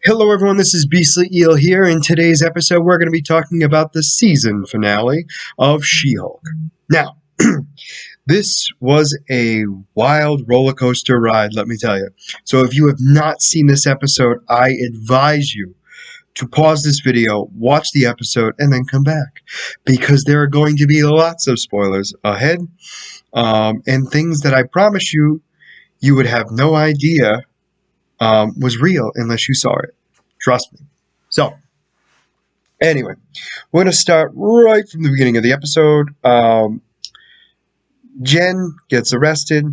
Hello, everyone. This is Beastly Eel here. In today's episode, we're going to be talking about the season finale of She-Hulk. Now, this was a wild roller coaster ride, let me tell you. So, if you have not seen this episode, I advise you to pause this video, watch the episode, and then come back because there are going to be lots of spoilers ahead and things that I promise you would have no idea was real unless you saw it. Trust me. So, anyway, we're going to start right from the beginning of the episode. Jen gets arrested.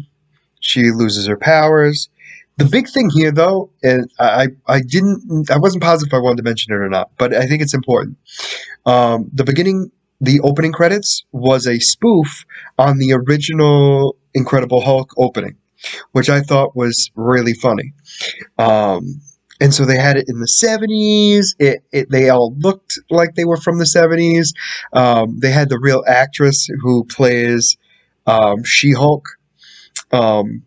She loses her powers. The big thing here, though, and I wasn't positive if I wanted to mention it or not, but I think it's important. The opening credits was a spoof on the original Incredible Hulk opening, which I thought was really funny. And so they had it in the 70s. They all looked like they were from the 70s. They had the real actress who plays She-Hulk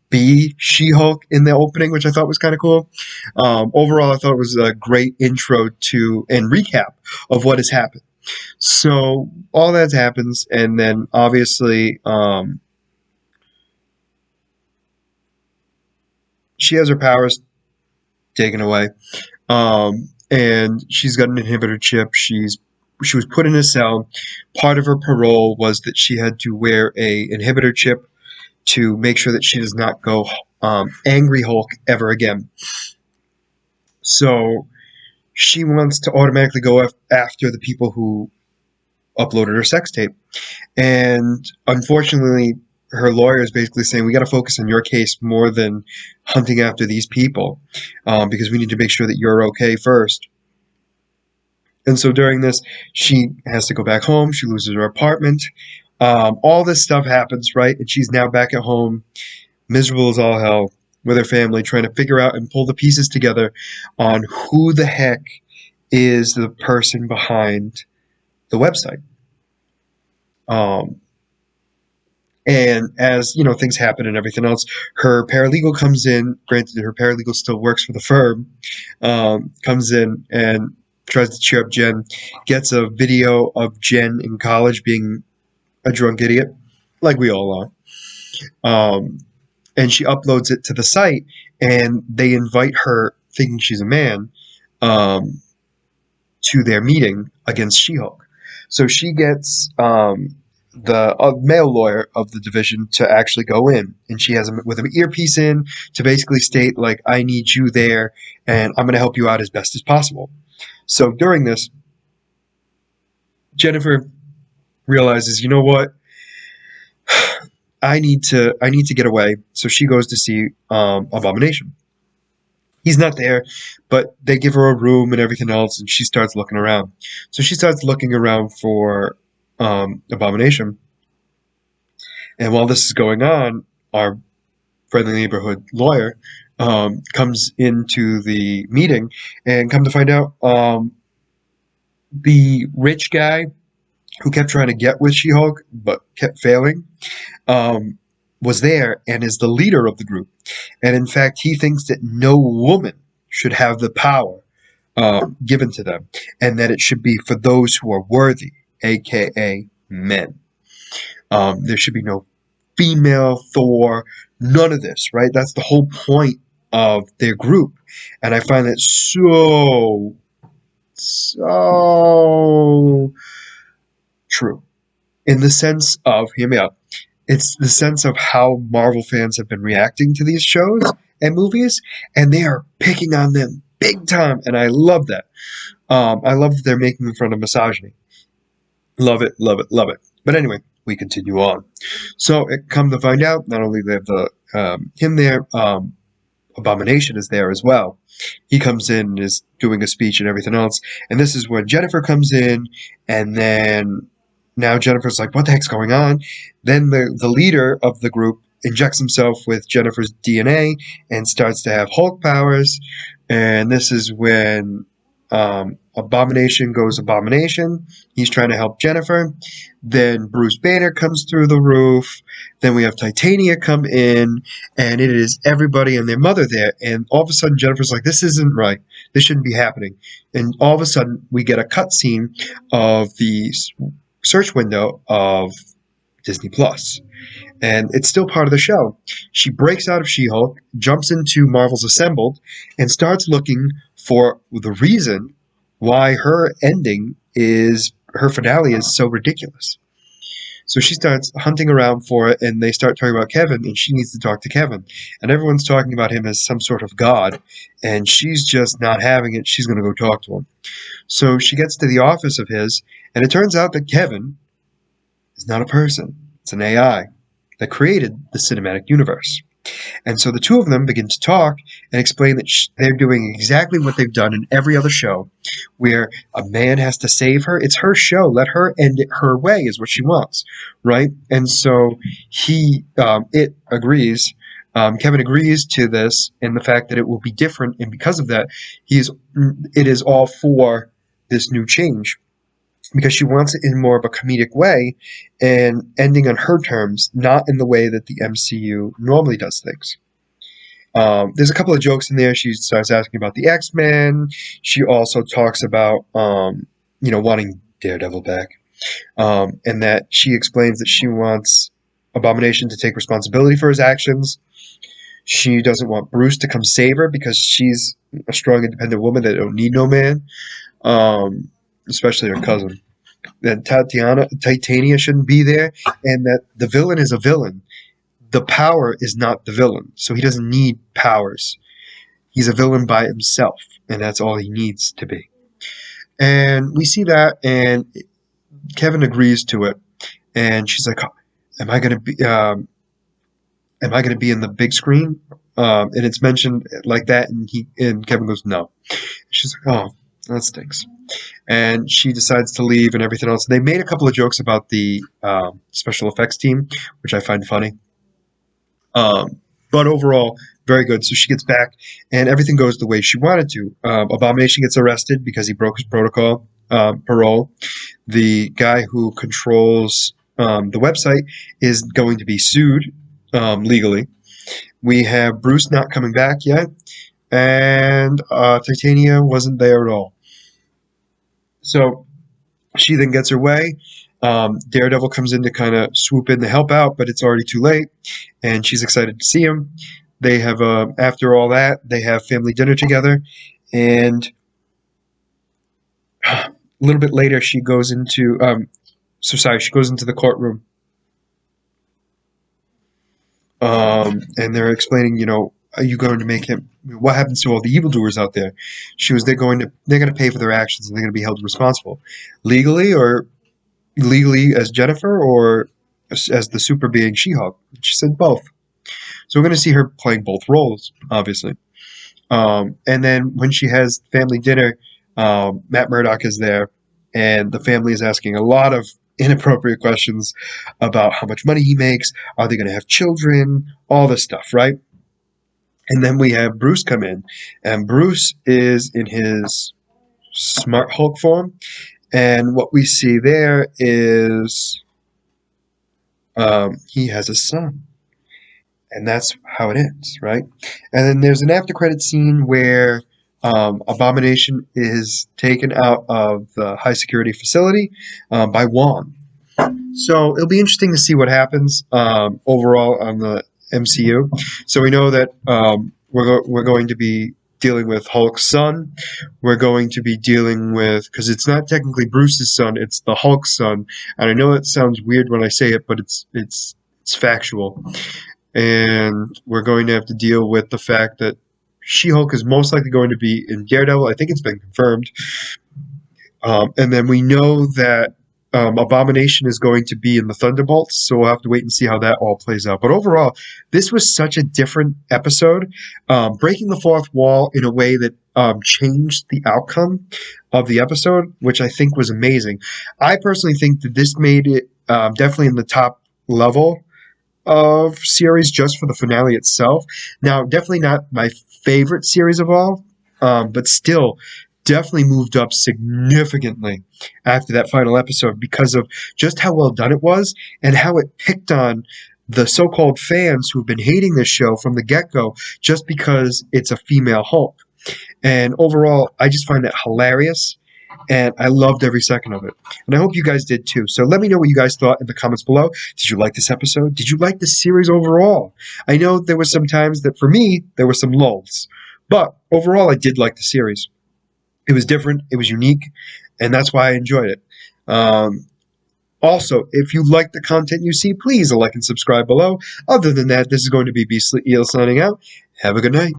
be She-Hulk in the opening, which I thought was kind of cool. Overall, I thought it was a great intro to and recap of what has happened. So all that happens, and then obviously she has her powers taken away, and she's got an inhibitor chip. She was put in a cell. Part of her parole was that she had to wear a inhibitor chip to make sure that she does not go angry Hulk ever again. So she wants to automatically go after the people who uploaded her sex tape. And unfortunately, her lawyer is basically saying, we got to focus on your case more than hunting after these people because we need to make sure that you're okay first. And so during this, she has to go back home. She loses her apartment. All this stuff happens, right? And she's now back at home, miserable as all hell, with her family, trying to figure out and pull the pieces together on who the heck is the person behind the website. And as, things happen and everything else, her paralegal comes in. Granted, her paralegal still works for the firm. Comes in and tries to cheer up Jen. Gets a video of Jen in college being a drunk idiot, like we all are. And she uploads it to the site, and they invite her, thinking she's a man, to their meeting against She-Hulk. So she gets the male lawyer of the division to actually go in, and she has him with an earpiece in to basically state, like, I need you there, and I'm going to help you out as best as possible. So during this, Jennifer realizes, you know what? I need to get away. So she goes to see Abomination. He's not there, but they give her a room and everything else, and she starts looking around. So she starts looking around for Abomination. And while this is going on, our friendly neighborhood lawyer comes into the meeting, and come to find out, the rich guy who kept trying to get with She-Hulk but kept failing, was there and is the leader of the group. And in fact, he thinks that no woman should have the power given to them, and that it should be for those who are worthy, aka men. There should be no female Thor, none of this, right? That's the whole point of their group. And I find that so true. In the sense of, hear me out, it's the sense of how Marvel fans have been reacting to these shows and movies, and they are picking on them big time, and I love that. I love that they're making fun of misogyny. Love it, love it, love it. But anyway, we continue on. So it come to find out, not only they have the him there, Abomination is there as well. He comes in and is doing a speech and everything else, and this is when Jennifer comes in, and then now Jennifer's like, what the heck's going on? Then the leader of the group injects himself with Jennifer's DNA and starts to have Hulk powers, and this is when Abomination goes Abomination. He's trying to help Jennifer. Then Bruce Banner comes through the roof. Then we have Titania come in, and it is everybody and their mother there. And all of a sudden, Jennifer's like, "This isn't right. This shouldn't be happening." And all of a sudden, we get a cutscene of the search window of Disney Plus. And it's still part of the show. She breaks out of She-Hulk, jumps into Marvel's Assembled, and starts looking for the reason why her finale is so ridiculous. So she starts hunting around for it, and they start talking about Kevin, and she needs to talk to Kevin. And everyone's talking about him as some sort of god, and she's just not having it. She's going to go talk to him. So she gets to the office of his, and it turns out that Kevin is not a person. It's an AI that created the cinematic universe. And so the two of them begin to talk and explain that they're doing exactly what they've done in every other show, where a man has to save her. It's her show. Let her end it her way is what she wants, right? And so it agrees. Kevin agrees to this and the fact that it will be different, and because of that, it is all for this new change. Because she wants it in more of a comedic way and ending on her terms, not in the way that the MCU normally does things. There's a couple of jokes in there. She starts asking about the X-Men. She also talks about, wanting Daredevil back. And that she explains that she wants Abomination to take responsibility for his actions. She doesn't want Bruce to come save her because she's a strong, independent woman that don't need no man. Especially her cousin. That Titania shouldn't be there, and that the villain is a villain. The power is not the villain, so he doesn't need powers. He's a villain by himself, and that's all he needs to be. And we see that, and Kevin agrees to it, and she's like, "Am I going to be? Am I going to be in the big screen?" And it's mentioned like that, and Kevin goes, "No." She's like, "Oh, that stinks." And she decides to leave and everything else. They made a couple of jokes about the special effects team, which I find funny. But overall, very good. So she gets back, and everything goes the way she wanted to. Abomination gets arrested because he broke his parole. The guy who controls the website is going to be sued legally. We have Bruce not coming back yet, and Titania wasn't there at all. So she then gets her way. Daredevil comes in to kind of swoop in to help out, but it's already too late, and she's excited to see him. They have, after all that, they have family dinner together, and a little bit later, she goes into, she goes into the courtroom, and they're explaining, are you going to make him? What happens to all the evildoers out there? They're going to pay for their actions, and they're going to be held responsible, legally as Jennifer, or as the super being She-Hulk. She said both. So we're going to see her playing both roles, obviously. And then when she has family dinner, Matt Murdock is there, and the family is asking a lot of inappropriate questions about how much money he makes. Are they going to have children? All this stuff, right? And then we have Bruce come in, and Bruce is in his Smart Hulk form, and what we see there is he has a son, and that's how it ends, right? And then there's an after credit scene where Abomination is taken out of the high security facility by Wong. So it'll be interesting to see what happens overall on the MCU. So we know that we're going to be dealing with Hulk's son. We're going to be dealing with, because it's not technically Bruce's son, it's the Hulk's son. And I know it sounds weird when I say it, but it's factual. And we're going to have to deal with the fact that She-Hulk is most likely going to be in Daredevil. I think it's been confirmed. And then we know that Abomination is going to be in the Thunderbolts, so we'll have to wait and see how that all plays out. But overall, this was such a different episode, breaking the fourth wall in a way that changed the outcome of the episode, which I think was amazing. I personally think that this made it definitely in the top level of series just for the finale itself. Now, definitely not my favorite series of all, but still definitely moved up significantly after that final episode because of just how well done it was and how it picked on the so-called fans who've been hating this show from the get-go just because it's a female Hulk. And overall, I just find that hilarious, and I loved every second of it. And I hope you guys did too. So let me know what you guys thought in the comments below. Did you like this episode? Did you like the series overall? I know there were some times that, for me, there were some lulls. But overall, I did like the series. It was different, it was unique, and that's why I enjoyed it. Also, if you like the content you see, please like and subscribe below. Other than that, this is going to be Beastly Eel signing out. Have a good night.